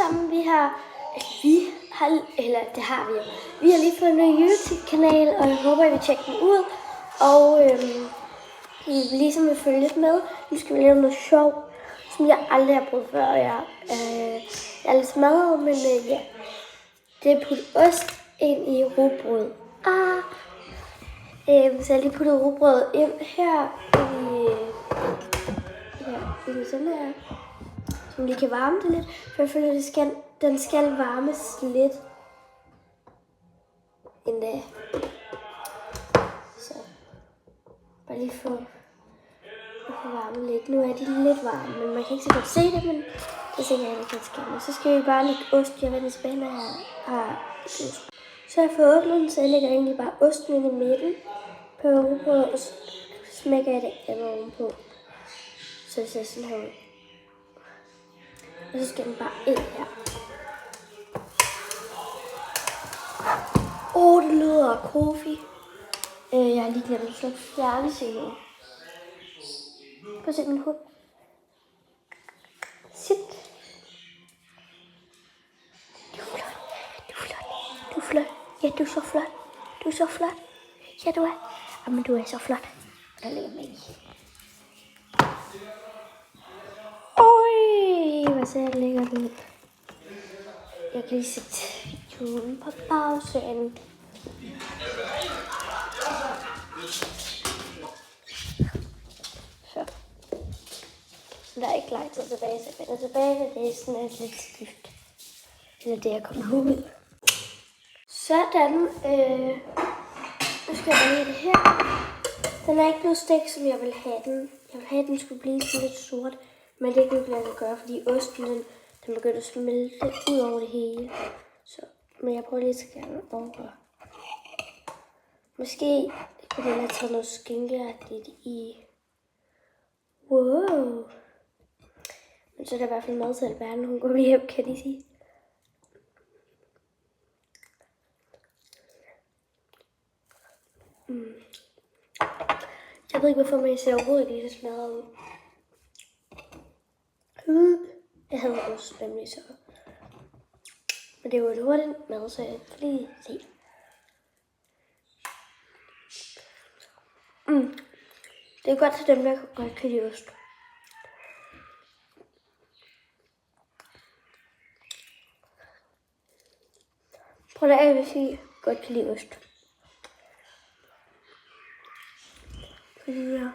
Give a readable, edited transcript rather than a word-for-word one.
sammen. Vi har lige fået en ny YouTube-kanal, og jeg håber, I vil tjekke den ud. Og I ligesom vil følge lidt med. Nu skal vi lave noget sjov, som jeg aldrig har prøvet før. Jeg er lidt smadret, men ja. Det er puttet ost ind i rugbrød. Så jeg lige puttet rugbrød ind her i sådan her. Som lige kan varme det lidt, for jeg føler, den skal varmes lidt endda. Så bare lige få varme lidt. Nu er de lidt varme, men man kan ikke så godt se det, men det tænker jeg, det kan ske. Og så skal vi bare lægge ost. Jeg vender tilbage, når jeg har ost. Så har jeg fået åbnet den, så jeg lægger egentlig bare osten ind i midten på rugbrød, og så smækker jeg det andet ovenpå. Så det ser sådan her ud. Og så skal den bare ind her. Det lyder kofi. Jeg har lige glemt at slukke fjernsynet. Prøv at se min hund. Sit. Du er flot. Du er flot. Du er flot. Ja, du er så flot. Du er så flot. Ja, du er. Jamen, du er så flot. Der ligger mig i. Hvad ser jeg lækkert ud. Jeg kan lige sætte videoen på pausen. Så. Der er ikke lang tid tilbage, så jeg vender tilbage, og det er sådan et lidt skift. Eller det, jeg kommer ud. Sådan. Nu skal jeg have det her. Den er ikke blevet stegt, som jeg vil have den. Jeg vil have, at den skulle blive sådan lidt sort. Men det kan ikke lade sig gøre, fordi osten den begynder at smelte ud over det hele. Så, men jeg prøver lige at gerne over. Måske kunne jeg have taget noget skinkeagtigt i. Wow. Men så er der i hvert fald mad til alverden. Hun går lige hjem, kan de sige. Jeg ved ikke, hvorfor man ser overhovedet ikke så smadret ud. Jeg havde også nemlig så. Men det var et hurtigt mad, så jeg kan lige se. Det er godt til dem, der godt kan lide ost. Prøv at hvis I godt kan lide ost. Fordi ja.